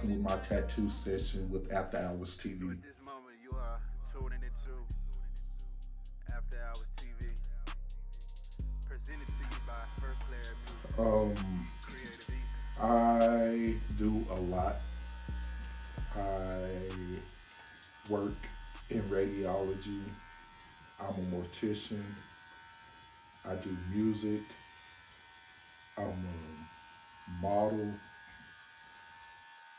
rocking with my tattoo session with After Hours TV. So at this moment, you are tuning into After Hours TV, presented to you by First Player Music, Um, Creative East. I do a lot. I work in radiology. I'm a mortician. I do music. I'm a model,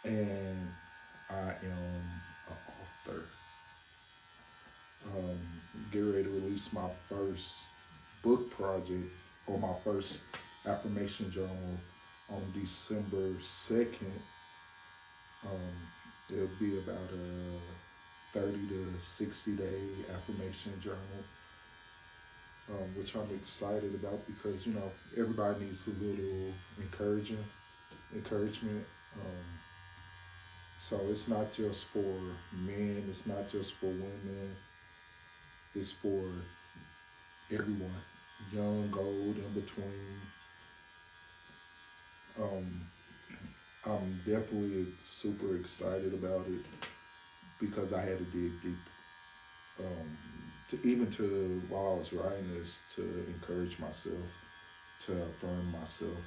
and I am an author. Um, get ready to release my first book project or my first affirmation journal on December 2nd. It'll be about a 30 to 60-day affirmation journal, which I'm excited about because, everybody needs a little encouragement. Um, so it's not just for men, it's not just for women, it's for everyone, young, old, in between. Um, I'm definitely super excited about it because I had to dig deep. Um, even to while I was writing this, to encourage myself, to affirm myself,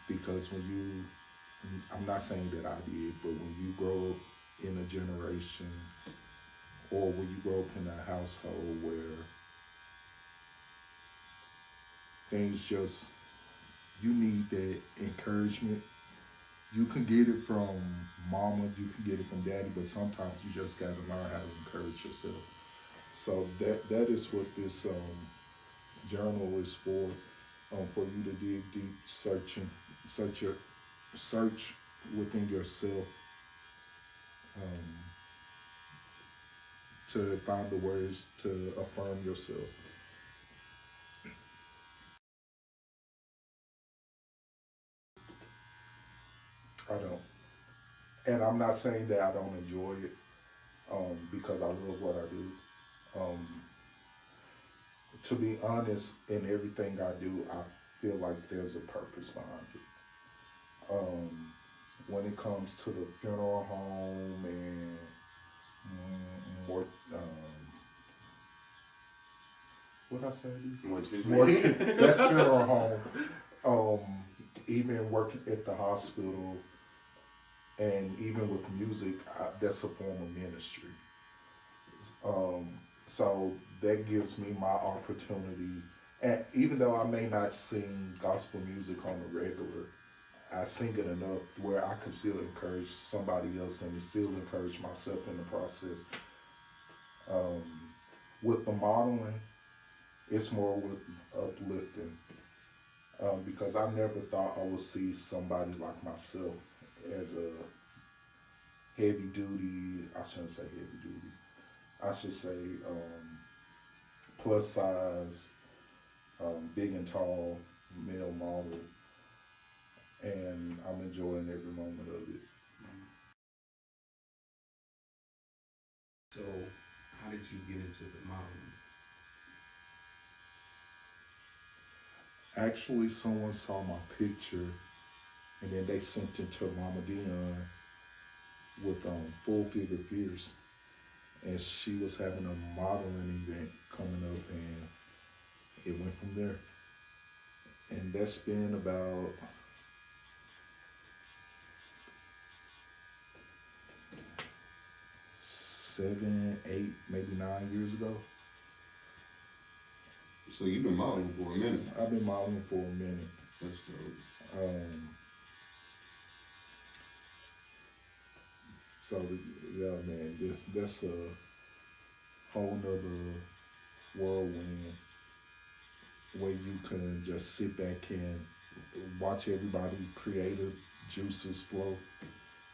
because I'm not saying that I did, but when you grow up in a generation, or when you grow up in a household where things just, you need that encouragement. You can get it from mama, you can get it from daddy, but sometimes you just gotta learn how to encourage yourself. So that is what this journal is for you to dig deep, search your search within yourself, um, to find the words to affirm yourself. I don't, and I'm not saying that I don't enjoy it, because I love what I do. Um, to be honest, in everything I do, I feel like there's a purpose behind it. When it comes to the funeral home and more, what I say? More, that's funeral home. Um, even working at the hospital and even with music, that's a form of ministry. Um, so that gives me my opportunity. And even though I may not sing gospel music on the regular, I sing it enough where I can still encourage somebody else and still encourage myself in the process. Um, with the modeling, it's more with uplifting, because I never thought I would see somebody like myself as a heavy duty. I shouldn't say heavy duty. I should say plus size, big and tall male model, and I'm enjoying every moment of it. So, how did you get into the modeling? Actually, someone saw my picture and then they sent it to Mama Dion with Full Figure Fierce, and she was having a modeling event coming up, and it went from there. And that's been about 7, 8, maybe 9 years ago. So you've been modeling for a minute. I've been modeling for a minute. That's dope. Um, so yeah, man, that's a whole nother whirlwind where you can just sit back and watch everybody creative juices flow.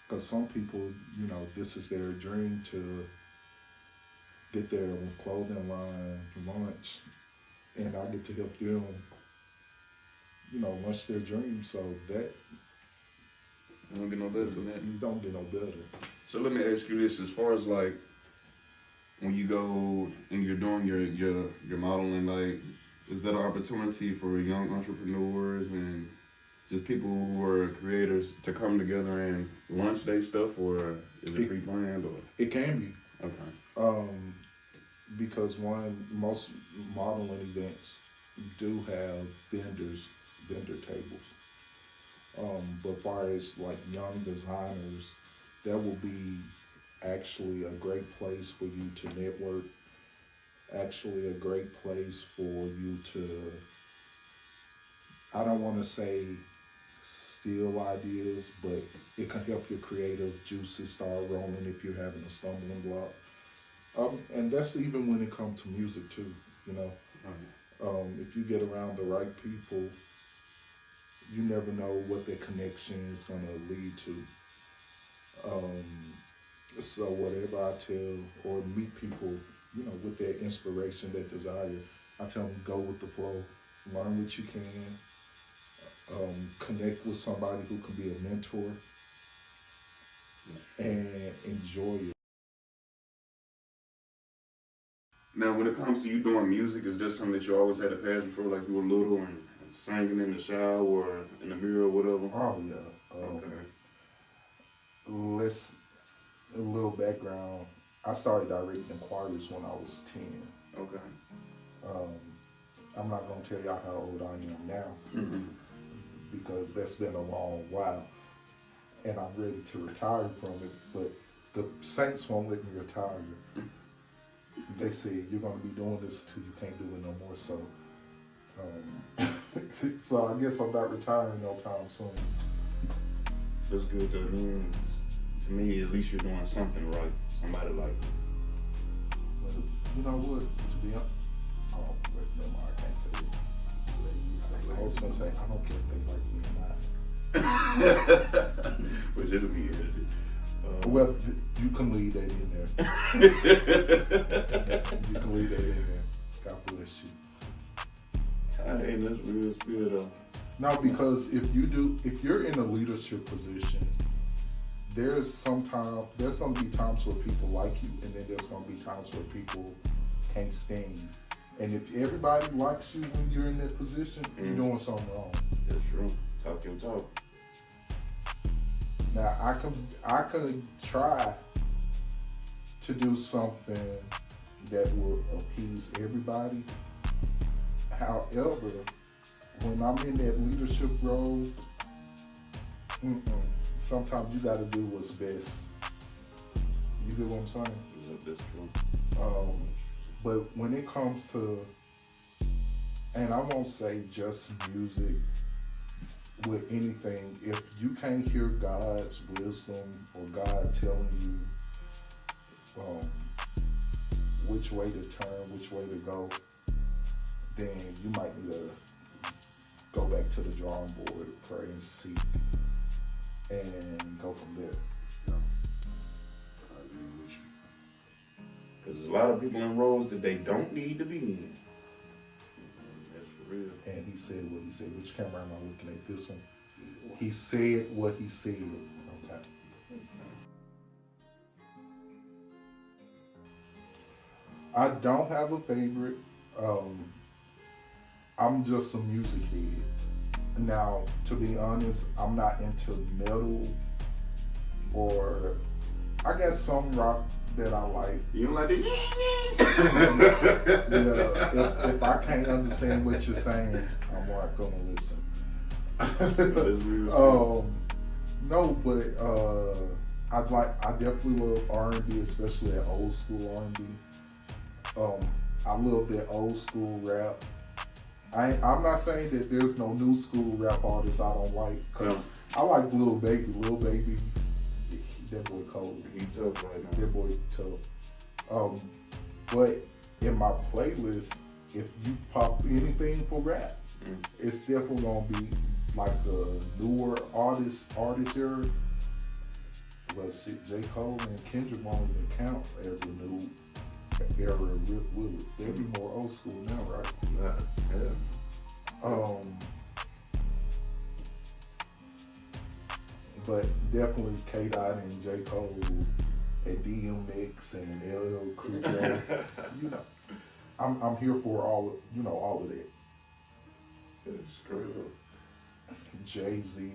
Because some people, this is their dream to get their clothing line launch, and I get to help them, launch their dream. So that I don't get no better than that. you don't get no better. So let me ask you this: as far as like when you go and you're doing your modeling, like, is that an opportunity for young entrepreneurs and just people who are creators to come together and launch their stuff, or is it pre-planned, or? It can be. Okay. Because most modeling events do have vendor tables. But far as like young designers, that will be actually a great place for you to network. Actually, a great place for you to, I don't want to say steal ideas, but it can help your creative juices start rolling if you're having a stumbling block. And that's even when it comes to music too, you know. If you get around the right people, you never know what their connection is gonna lead to. So whatever I tell or meet people, you know, with that inspiration, that desire, I tell them go with the flow, learn what you can, connect with somebody who can be a mentor, and enjoy it. Now, when it comes to you doing music, is this something that you always had a passion for, like you were little and singing in the shower or in the mirror or whatever? Oh yeah. Okay. Let's a little background. I started directing choirs when I was 10. Okay. I'm not gonna tell y'all how old I am now because that's been a long while, and I'm ready to retire from it. But the Saints won't let me retire. They say you're gonna be doing this until you can't do it no more. So, so I guess I'm not retiring no time soon. That's good though. To me, at least you're doing something right. Somebody like you. But you know what? To be honest, oh wait, no more. I can't say it. I was gonna say I don't care if they like me or not. Which it'll be edited. Well, you can leave that in there. You can leave that in there. God bless you. Hey, that's real spirit though. No, because if you're in a leadership position, there's gonna be times where people like you, and then there's gonna be times where people can't stand you. And if everybody likes you when you're in that position, you're doing something wrong. That's true. Talk your talk. Now I could try to do something that will appease everybody. However, when I'm in that leadership role, sometimes you got to do what's best. You get what I'm saying? Yeah, that's true. But when it comes to, and I won't say just music, with anything, if you can't hear God's wisdom or God telling you which way to turn, which way to go, then you might need to go back to the drawing board, pray and seek, and go from there. Yeah. I agree with you. Because there's a lot of people in roles that they don't need to be in. That's for real. And he said what he said. Which camera am I looking at? This one. He said what he said. Okay. I don't have a favorite. I'm just a music head. Now, to be honest, I'm not into metal, or I got some rock that I like. You don't like it? Yeah, if I can't understand what you're saying, I'm not gonna listen. No, but I definitely love R&B, especially that old school R&B. I love that old school rap. I'm not saying that there's no new school rap artists I don't like, cause I like Lil Baby. Lil Baby, that boy cold. He tough right now. That boy tough. But in my playlist, if you pop anything for rap, it's definitely gonna be like the newer artist era. But J. Cole and Kendrick won't even count as a new era. They'll be more old school now, right? Yeah. But definitely K-Dot and J. Cole and DMX and LL Cool J. You know, I'm here for all of that. It's straight up. Jay-Z,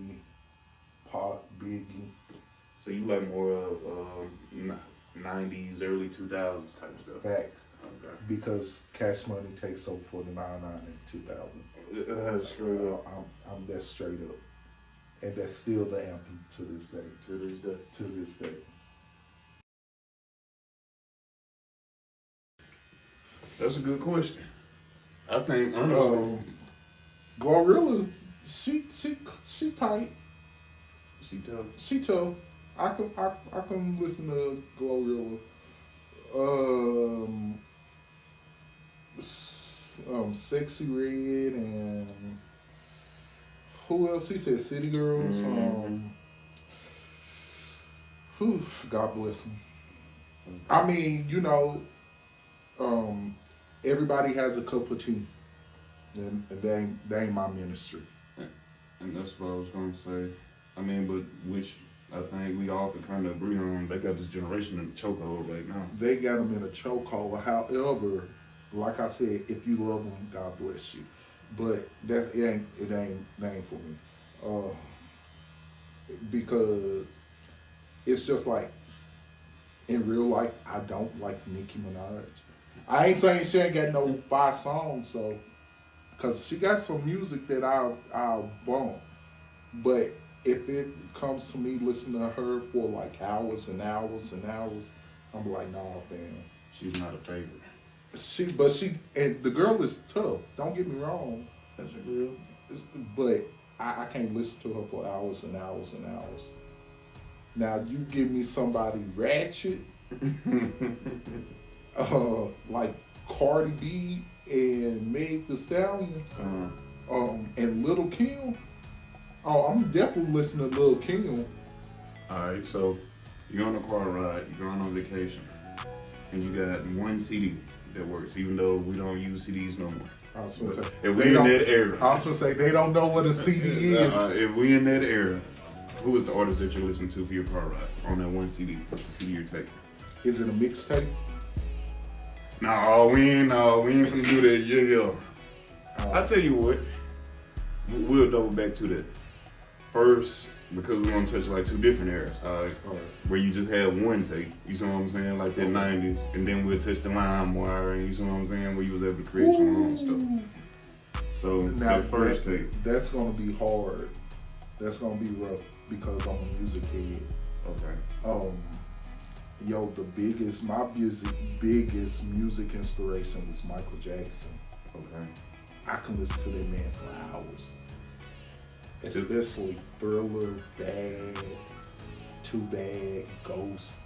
Pop, Biggie. So you like more 90s, early 2000s type stuff. Facts. Okay. Because Cash Money takes over 49 in 2000. Straight up. I'm that straight up. And that's still the anthem to this day. To this day. To this day. That's a good question. I think honestly, Glorilla, she tight. she tough. She tough. I can listen to Glorilla. Sexy Red and who else? He said City Girls. God bless them. I mean, everybody has a cup of tea, and they ain't my ministry. And that's what I was gonna say. I mean, but which I think we all can kind of agree on. They got this generation in the chokehold right now. They got them in a chokehold. However, like I said, if you love them, God bless you. But it ain't for me. Because it's just like in real life, I don't like Nicki Minaj. I ain't saying she ain't got no 5 songs, so because she got some music that I'll bump, but if it comes to me listening to her for like hours and hours and hours, I'm like, nah, fam. She's not a favorite. And the girl is tough. Don't get me wrong. That's a real. But I can't listen to her for hours and hours and hours. Now you give me somebody ratchet, like Cardi B and Meg Thee Stallion, and Lil' Kim. Oh, I'm definitely listening to Lil' Kim. Alright, so you're on a car ride, you're going on vacation, and you got one CD that works, even though we don't use CDs no more. I was gonna say, if we in that era. I was gonna say they don't know what a CD is. If we in that era, who is the artist that you're listening to for your car ride on that one CD? What's the CD you're taking? Is it a mixtape? No, we ain't finna do that. Yeah. I tell you what, we'll double back to that first because we're gonna touch like 2 different eras. Where you just had one tape, you see what I'm saying, like that 90s, and then we'll touch the LimeWire, and you see what I'm saying, where you was able to create your own stuff. So Now, that first tape, that's gonna be hard. That's gonna be rough because I'm a music head. okay. My biggest music inspiration was Michael Jackson. Okay. I can listen to that man for hours. Especially Thriller, Bad, Too Bad, Ghost,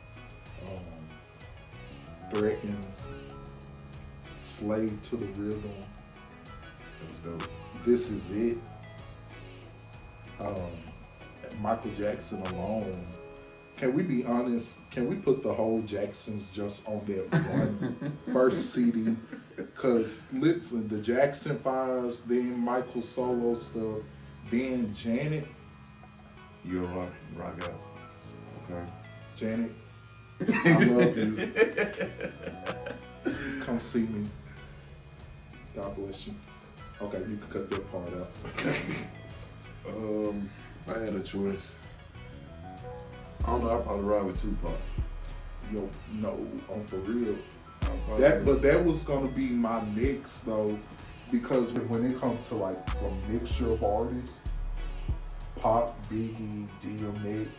Threaten, Slave to the Rhythm. That's dope. This Is It. Michael Jackson alone. Can we be honest? Can we put the whole Jacksons just on that one first CD? Because listen, the Jackson 5s, then Michael solo stuff, then Janet. You're a rock out. Okay. Janet, I love you. Come see me. God bless you. Okay, you can cut that part out. I had a choice. I don't know, I'd probably ride with Tupac. Yo, no, I'm for real. But that was gonna be my mix though, because when it comes to like a mixture of artists, Pop, Biggie, DMX,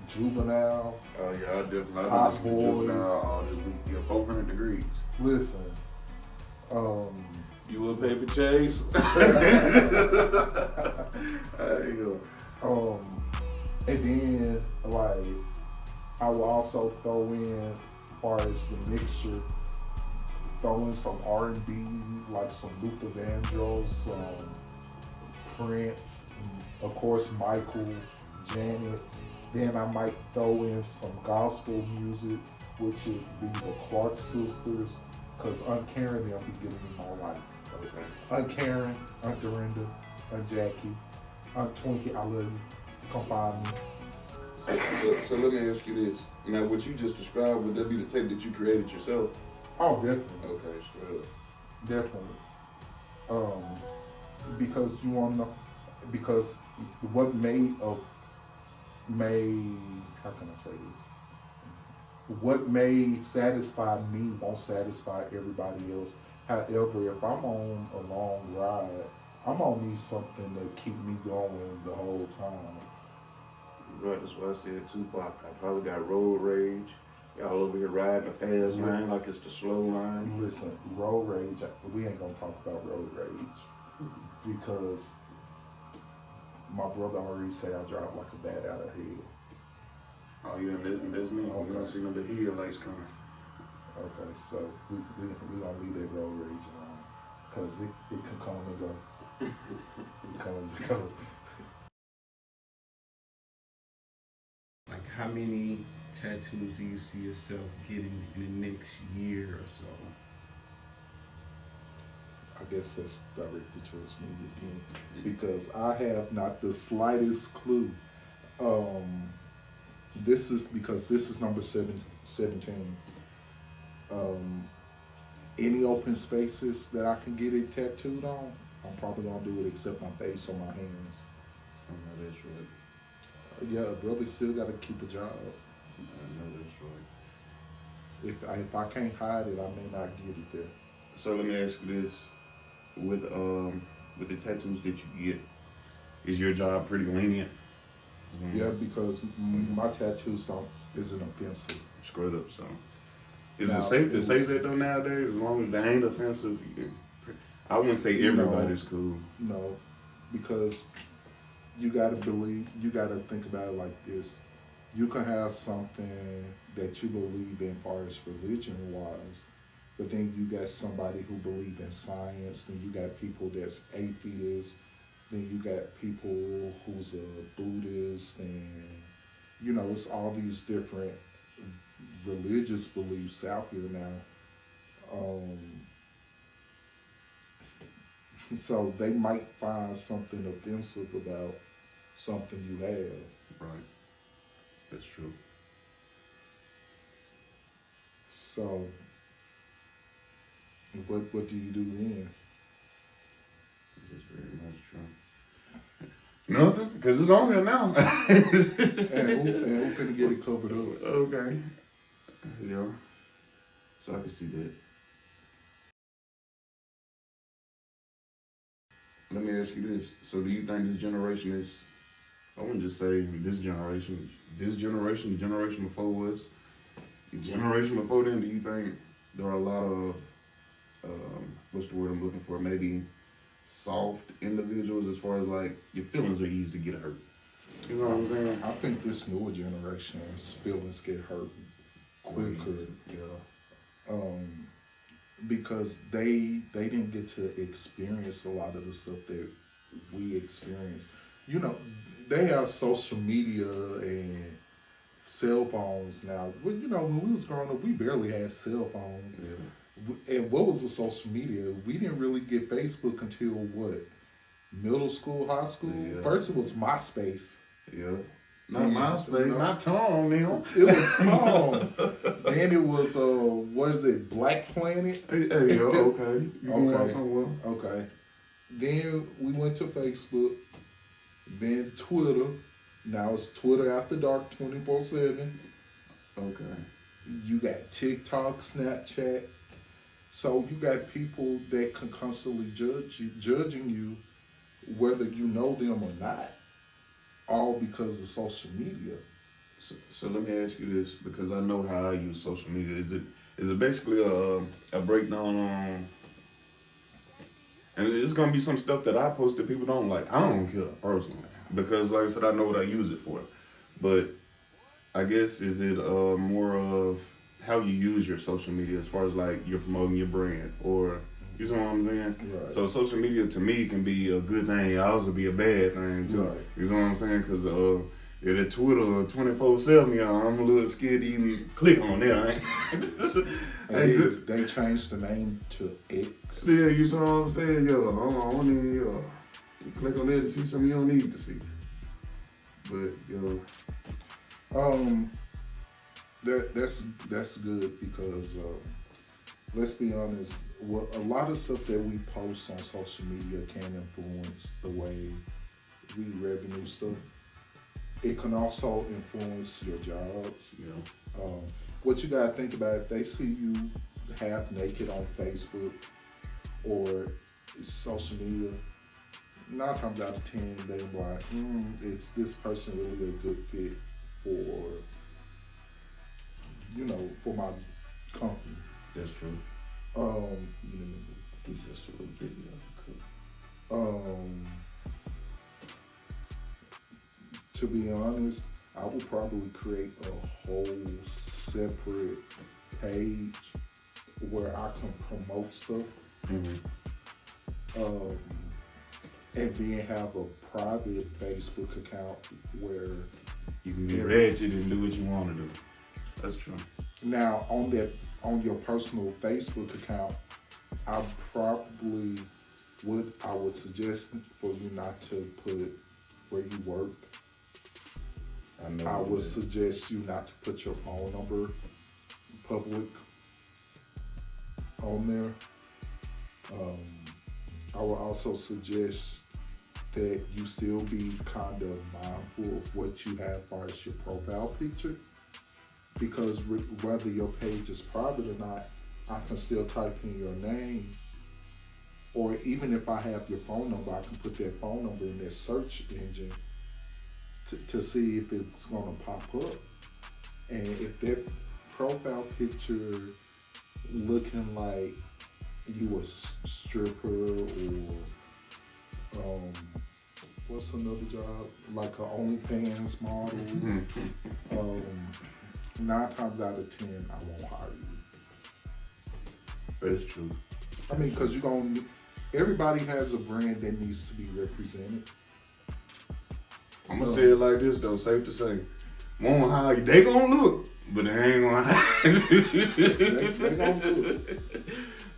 Juvenile. Oh yeah, I definitely Hot listen to Boys. Juvenile all this week. Yeah, 400 degrees. Listen, You a paper chase? There you go. and then like I will also throw in, as far as the mixture, throw in some R&B, like some Luther Vandross, some Prince, and of course Michael, Janet. Then I might throw in some gospel music, which would be the Clark Sisters, because Aunt Karen they'll be giving me my life. Okay. Aunt Karen, Aunt Dorinda, Aunt Jackie, Aunt Twinkie, I love you. Come find me. So let me ask you this. Now, what you just described, would that be the tape that you created yourself? Oh, definitely. Okay, straight up. Definitely. because you want to know, because what how can I say this? What may satisfy me won't satisfy everybody else. However, if I'm on a long ride, I'm gonna need something to keep me going the whole time. Right, that's why I said Tupac. I probably got road rage. Y'all over here riding a fast line like it's the slow line. Listen, road rage, we ain't gonna talk about road rage because my brother already said I drive like a bat out of hell. Oh, yeah, that's me. Okay. You don't see no big headlights coming. Okay, so we gonna leave that road rage alone because it can come and go. It comes and goes. Like, how many tattoos do you see yourself getting in the next year or so? I guess that's directly towards me again because I have not the slightest clue. This is number 17. Any open spaces that I can get it tattooed on, I'm probably gonna do it except my face or my hands. I know that's right. Yeah, brother still gotta keep a job. I know that's right. If I can't hide it, I may not get it there. So let me ask you this: with the tattoos that you get, is your job pretty lenient? Yeah, because my tattoos isn't offensive. Straight up, so. Is Now, it safe to it say was- that though nowadays? As long as they ain't offensive, I wouldn't say everybody's cool. No, because you gotta think about it like this. You can have something that you believe in far as religion wise, but then you got somebody who believe in science, then you got people that's atheists, then you got people who's a Buddhist, and it's all these different religious beliefs out here now. So they might find something offensive about something you have. Right. That's true. So what do you do then? That's very much true. Nothing, because it's on here now. And who finna get it covered up? Okay. Yeah. So I can see that. Let me ask you this. So do you think this generation is, I wouldn't just say this generation, the generation before us, the generation before them, do you think there are a lot of, what's the word I'm looking for, maybe soft individuals as far as like your feelings are easy to get hurt? You know what I'm saying? I think this newer generation's feelings get hurt quicker. Yeah. Because they didn't get to experience a lot of the stuff that we experienced. They have social media and cell phones now. Well, when we was growing up, we barely had cell phones. Yeah. And what was the social media? We didn't really get Facebook until what? Middle school, high school? Yeah. First it was MySpace. Yeah. Not Yeah. MySpace, No. not Tom, Neil. It was small. Then it was what is it, Black Planet? Hey, yo, okay. You going Okay. somewhere? Okay. Then we went to Facebook. Then Twitter. Now it's Twitter After Dark 24/7. Okay. You got TikTok, Snapchat. So you got people that can constantly judging you, whether you know them or not, all because of social media. So let me ask you this, because I know how I use social media. Is it basically a breakdown on, and it's gonna be some stuff that I post that people don't like. I don't care personally, because like I said, I know what I use it for. But I guess is it more of how you use your social media as far as like you're promoting your brand, or you know what I'm saying? Right. So social media to me can be a good thing, it also be a bad thing too. Right. You know what I'm saying? Because yeah, that Twitter 24/7, I'm a little scared to even click on that. And they changed the name to X. Yeah, you know what I'm saying? Yo, I don't even you click on that to see something you don't need to see. But yo, That's good because let's be honest, a lot of stuff that we post on social media can influence the way we revenue stuff. It can also influence your jobs. Yeah. What you gotta think about, if they see you half naked on Facebook or social media, 9 times out of 10 they're like, is this person really a good fit for, for my company? That's true. He's just a little bit To be honest, I would probably create a whole separate page where I can promote stuff. And then have a private Facebook account where you can be ratchet and do what you want to do. That's true. Now on your personal Facebook account, I would suggest for you not to put where you work. I would suggest you not to put your phone number public on there. I would also suggest that you still be kind of mindful of what you have as far as your profile picture, because whether your page is private or not, I can still type in your name, or even if I have your phone number, I can put that phone number in that search engine to see if it's gonna pop up. And if that profile picture looking like you a stripper or what's another job, like a OnlyFans model, 9 times out of 10 I won't hire you. That's true. I mean, because everybody has a brand that needs to be represented. I'm gonna say it like this though, safe to say, won't hire you. They gonna look, but they ain't gonna hire you. they gonna do it.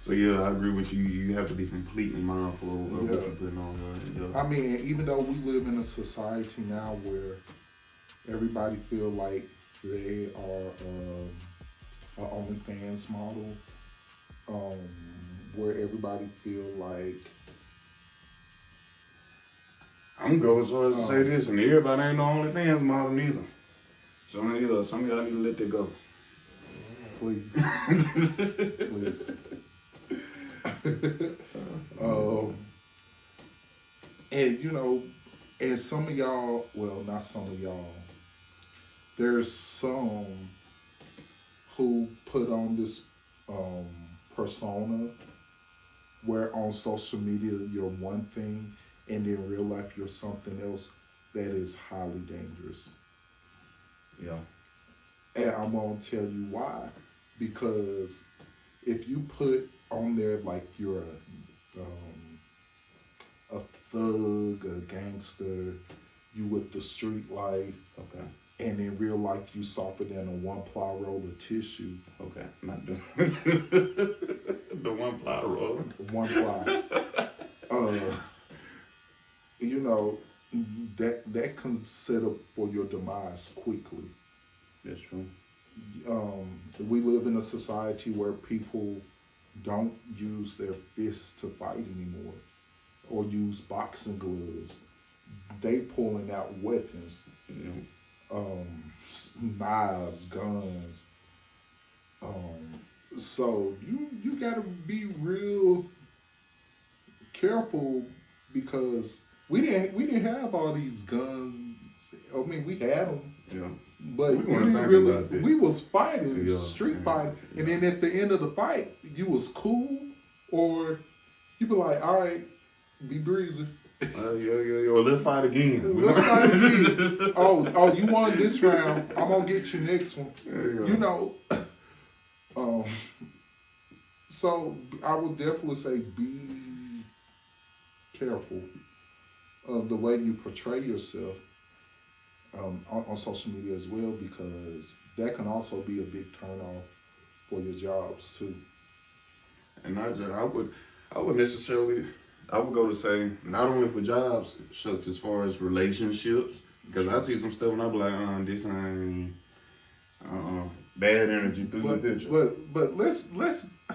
So yeah, I agree with you. You have to be completely mindful of what you're putting on. Yeah. I mean, even though we live in a society now where everybody feel like they are an OnlyFans model, where everybody feel like, I'm going so as to say this, and everybody ain't no OnlyFans model neither. Some of y'all need to let that go. Please. Please. And some of y'all, well, not some of y'all, there's some who put on this persona where on social media you're one thing and in real life you're something else that is highly dangerous. Yeah. And I'm gonna tell you why. Because if you put on there like you're a thug, a gangster, you with the street life, okay, and in real life you softer than a 1-ply roll of tissue. Okay, not the the 1-ply roll. 1-ply. That can set up for your demise quickly. That's true. We live in a society where people don't use their fists to fight anymore or use boxing gloves. They pulling out weapons, knives, guns. So you gotta be real careful, because we didn't have all these guns. I mean, we had them. Yeah. But we was fighting, street fighting, and then at the end of the fight, you was cool, or you be like, all right, be breezy. Let's fight again. Let's fight again. Oh, you won this round. I'm gonna get you next one. So I would definitely say be careful of the way you portray yourself on social media as well, because that can also be a big turnoff for your jobs too. And I would go to say, not only for jobs, such as far as relationships, because I see some stuff and I be like, this ain't bad energy through the picture. But let's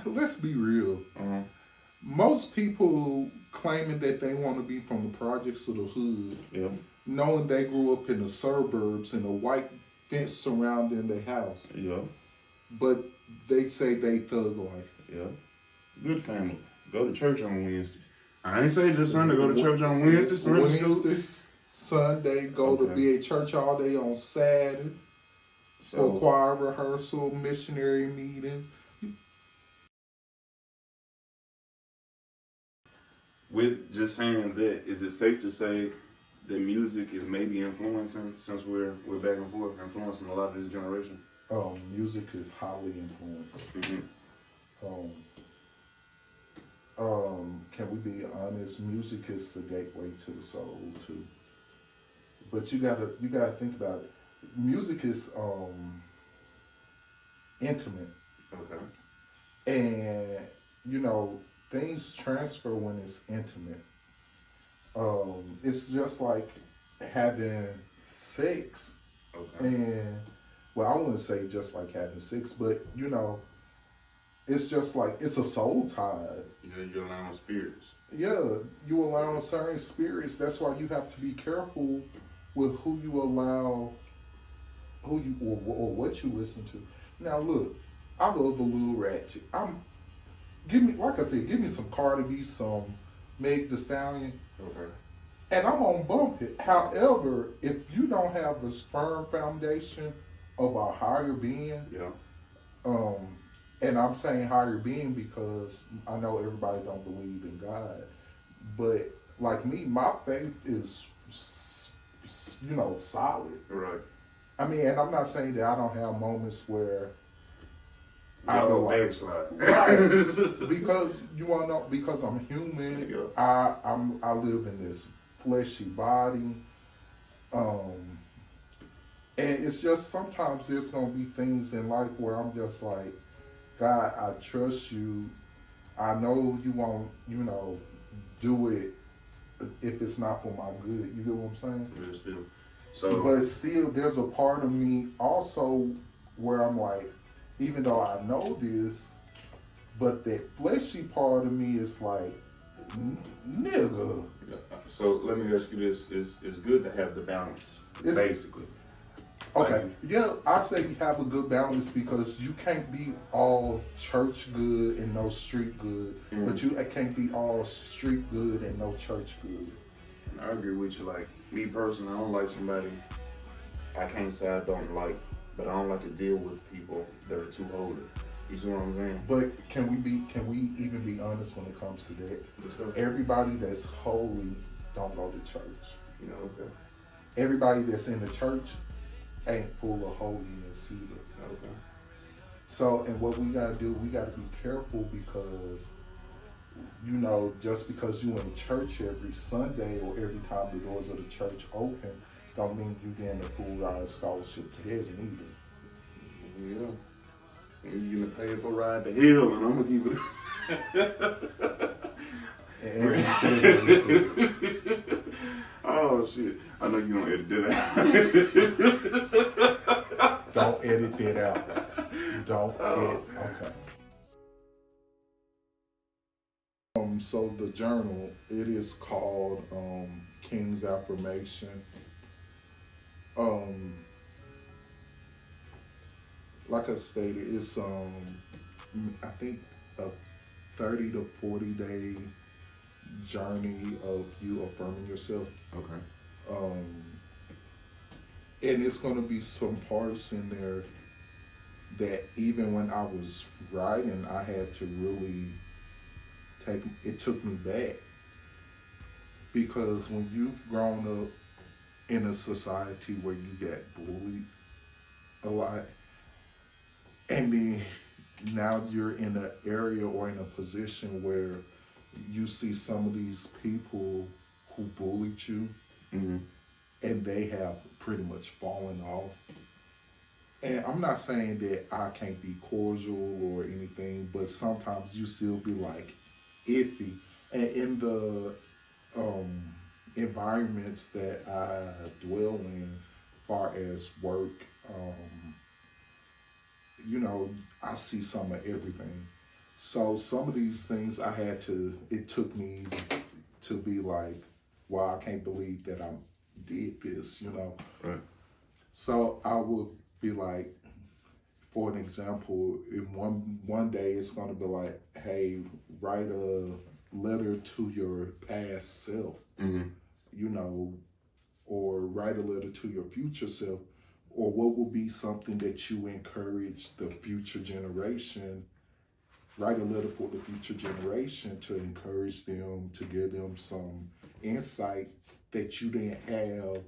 let's be real. Uh-huh. Most people claiming that they want to be from the projects of the hood, Yeah. knowing they grew up in the suburbs and a white fence surrounding their house, Yeah. but they say they thug life. Yeah. Good family. Go to church on Wednesday. I ain't say just Sunday. Go to church on Wednesday. Sunday. Sunday, go to be at church all day on Saturday. So choir rehearsal, missionary meetings. With just saying that, is it safe to say that music is maybe influencing, since we're back and forth, influencing a lot of this generation? Music is highly influenced. Mm-hmm. Can we be honest? Music is the gateway to the soul too. But you gotta think about it. Music is intimate. Okay. And things transfer when it's intimate. It's just like having sex. Okay. And well, I wouldn't say just like having sex, but it's just like it's a soul tie. You're allowing spirits. Yeah, you allow certain spirits. That's why you have to be careful with who you allow, or what you listen to. Now look, I love a little ratchet. Give me some Cardi B, some Meg Thee Stallion, Okay. and I'm gonna bump it. However, if you don't have the firm foundation of a higher being, Yeah. and I'm saying higher being because I know everybody don't believe in God, but like me, my faith is, solid. Right. I mean, and I'm not saying that I don't have moments where I go like, backslide. right, because you want to know, because I'm human. Yeah. I live in this fleshy body, and it's just sometimes there's gonna be things in life where I'm just like, God, I trust you. I know you won't, do it if it's not for my good. You get what I'm saying? But still, But still, there's a part of me also where I'm like, even though I know this, but that fleshy part of me is like, nigga. So let me ask you this: it's good to have the balance, basically. Okay, yeah, I say you have a good balance because you can't be all church good and no street good, but you can't be all street good and no church good. I agree with you. Like me personally, I don't like somebody. I can't say I don't like, but I don't like to deal with people that are too holy. You see what I'm saying? But can we even be honest when it comes to that? Everybody that's holy don't go to church. Okay. Everybody that's in the church ain't full of holiness either. Okay. So, and what we gotta do, we gotta be careful because, just because you in church every Sunday or every time the doors of the church open, don't mean you getting a full ride scholarship to heaven either. Yeah. And you're gonna pay for a ride to hell, and I'm gonna give it. Oh shit! I know you don't edit that out. Don't edit that out. Don't edit. Okay. So the journal, it is called King's Affirmation. Like I stated, it's I think a 30 to 40 day journey of you affirming yourself. Okay. And it's gonna be some parts in there that even when I was writing, I had to really it took me back. Because when you've grown up in a society where you get bullied a lot, and then now you're in an area or in a position where you see some of these people who bullied you, Mm-hmm. and they have pretty much fallen off. And I'm not saying that I can't be cordial or anything, but sometimes you still be like iffy. And in the environments that I dwell in, far as work, I see some of everything. So some of these things it took me to be like, wow, I can't believe that I did this, you know. Right. So I would be like, for an example, in one day it's gonna be like, hey, write a letter to your past self, you know, or write a letter to your future self, or what will be something that you encourage the future generation. Write a letter for the future generation to encourage them, to give them some insight that you didn't have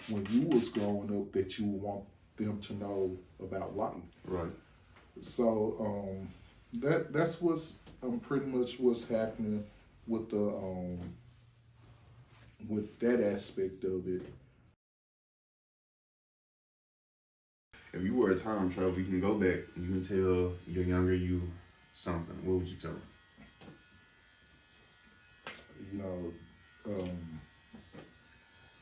when you was growing up that you want them to know about life. Right. So that's what's pretty much what's happening with the with that aspect of it. If you were a time traveler, you can go back and you can tell your younger you something. What would you tell them? You know,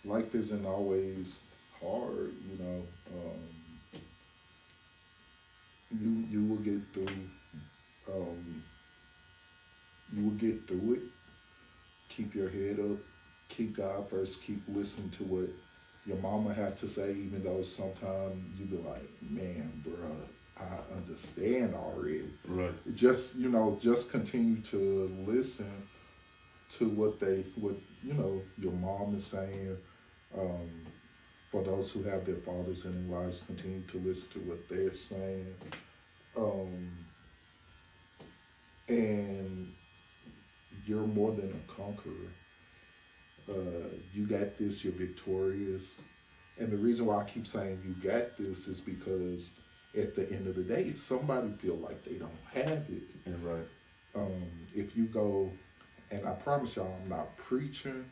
life isn't always hard. You know, you will get through. You will get through it. Keep your head up. Keep God first. Keep listening to what your mama had to say, even though sometimes you be like, man, bruh, I understand already. Right. Just continue to listen to what your mom is saying. For those who have their fathers in their lives, continue to listen to what they're saying. And you're more than a conqueror. You got this, you're victorious. And the reason why I keep saying you got this is because at the end of the day, somebody feel like they don't have it. And right. If you go, and I promise y'all I'm not preaching,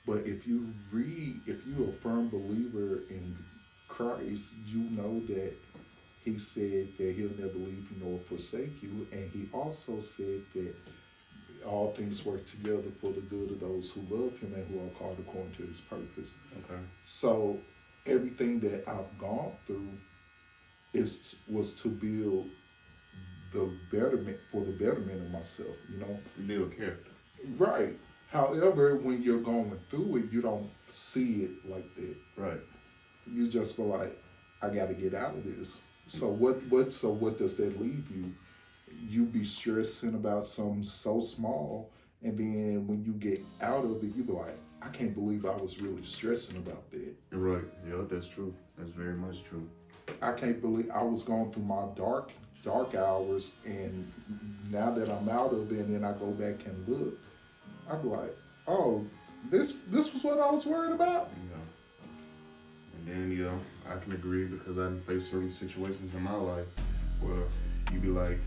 but if you're a firm believer in Christ, you know that he said that he'll never leave you nor forsake you. And he also said that all things work together for the good of those who love him and who are called according to his purpose. Okay. So everything that I've gone through was to build the betterment of myself, you know? Build character. Right. However, when you're going through it, you don't see it like that. Right. You just go like, I gotta get out of this. So what does that leave you? You be stressing about something so small, and then when you get out of it, you be like, I can't believe I was really stressing about that. Right. Yeah, that's true. That's very much true. I can't believe I was going through my dark hours, and now that I'm out of it, and then I go back and look, I be like, oh, this was what I was worried about. Yeah. And then I can agree because I done faced certain situations in my life where you be like,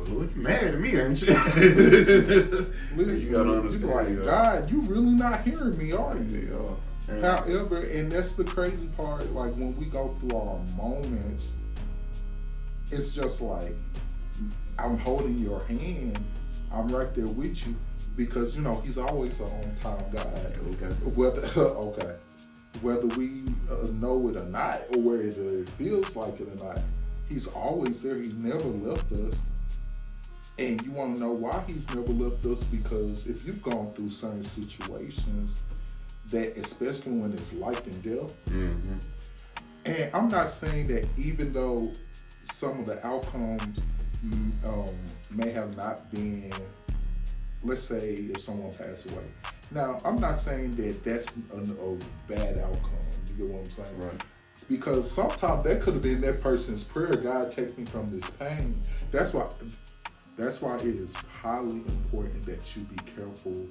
Lord, you mad at me, ain't you? Listen, you gotta understand. You be like, God, you really not hearing me, are you? Yeah. However, and that's the crazy part, like when we go through our moments, it's just like, I'm holding your hand, I'm right there with you, because he's always an on-time God. Okay. Whether we know it or not, or whether it feels like it or not, he's always there. He's never left us. And you want to know why he's never left us? Because if you've gone through certain situations, that especially when it's life and death, and I'm not saying that even though some of the outcomes may have not been, let's say if someone passed away. Now, I'm not saying that that's a bad outcome. You get what I'm saying? Right. Because sometimes that could have been that person's prayer. God, take me from this pain. That's why it is highly important that you be careful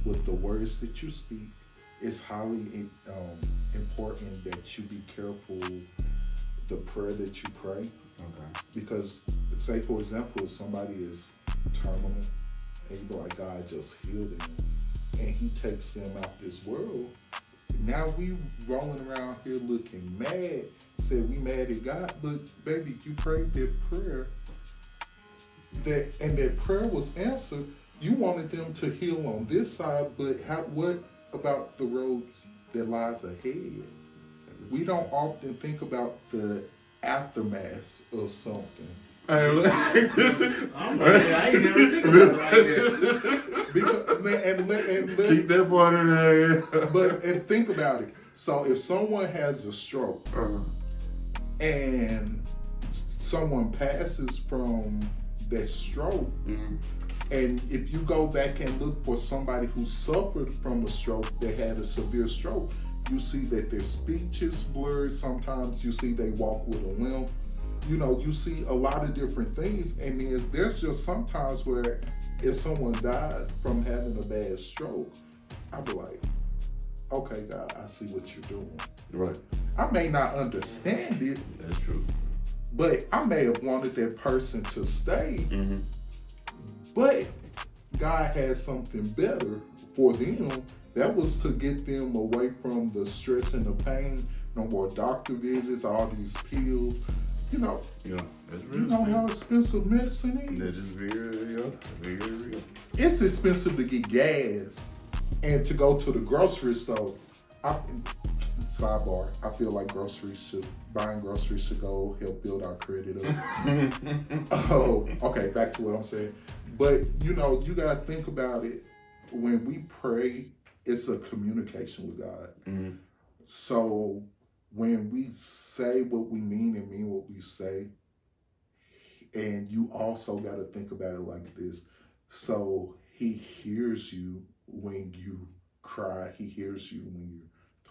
with the words that you speak. It's highly important that you be careful the prayer that you pray. Okay. Because, say for example, if somebody is terminal, and you be like, God, just heal them, and he takes them out this world. Now we rolling around here looking mad, said we mad at God, but baby, you prayed that prayer, that prayer was answered. You wanted them to heal on this side, but what about the roads that lies ahead? We don't often think about the aftermath of something. Hey, look. I'm like, I ain't never think about it like that. Because, and let's, Keep that part in there. but and think about it. So if someone has a stroke and someone passes from that stroke, and if you go back and look for somebody who suffered from a stroke, that had a severe stroke, you see that their speech is blurred. Sometimes you see they walk with a limp. You know, you see a lot of different things, and there's just sometimes where if someone died from having a bad stroke, I'd be like, okay, God, I see what you're doing. Right. I may not understand it, That's true. but I may have wanted that person to stay, but God had something better for them. That was to get them away from the stress and the pain, no more doctor visits, all these pills. You know, Yeah, that's you real. know how expensive medicine is? That is very real. Very real. It's expensive to get gas and to go to the grocery store. Sidebar, I feel like buying groceries should go help build our credit up. Oh, okay, back to what I'm saying. But you know, you gotta think about it. When we pray, it's a communication with God. So when we say what we mean and mean what we say, and you also got to think about it like this. So he hears you when you cry. He hears you when you're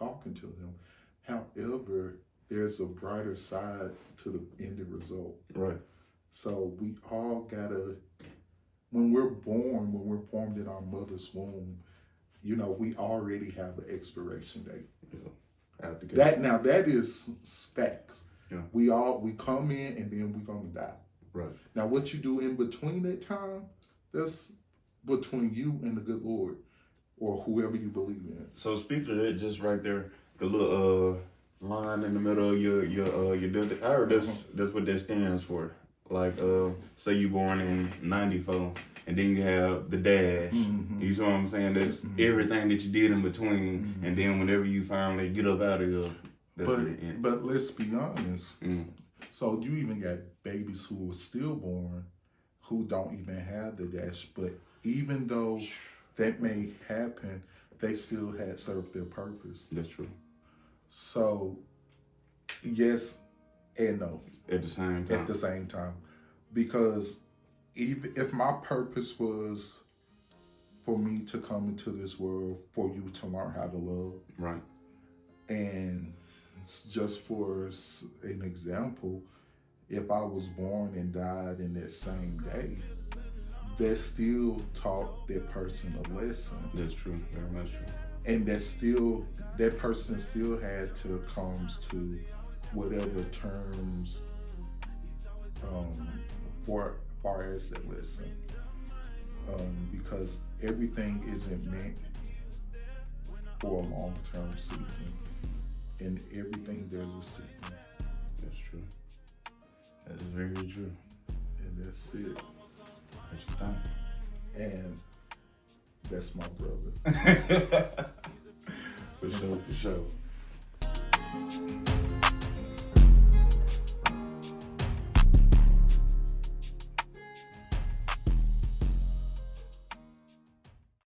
talking to him. However, there's a brighter side to the end result. Right. So we all gotta, when we're born, when we're formed in our mother's womb, you know, we already have an expiration date. That is facts. Yeah. We come in and then we're gonna die. Right. Now what you do in between that time, that's between you and the good Lord or whoever you believe in. So speaking of that, just right there, the little line in the middle of your dental. I heard that's what that stands for. Like say you born in 94 and then you have the dash. You see what I'm saying? That's everything that you did in between, and then whenever you finally get up out of here, that's it. But let's be honest. So you even got babies who are stillborn who don't even have the dash. But even though that may happen, they still had served their purpose. That's true. So yes and no. At the same time. At the same time. Because even if my purpose was for me to come into this world, for you to learn how to love. Right. And just for an example, if I was born and died in that same day, that still taught that person a lesson. That's true. Very much true. And that person still had to come to whatever terms for far as that lesson. Because everything isn't meant for a long-term season. In everything, there's a season. That's true. That is very true. And that's it. That's your thing. And that's my brother. For sure, for sure.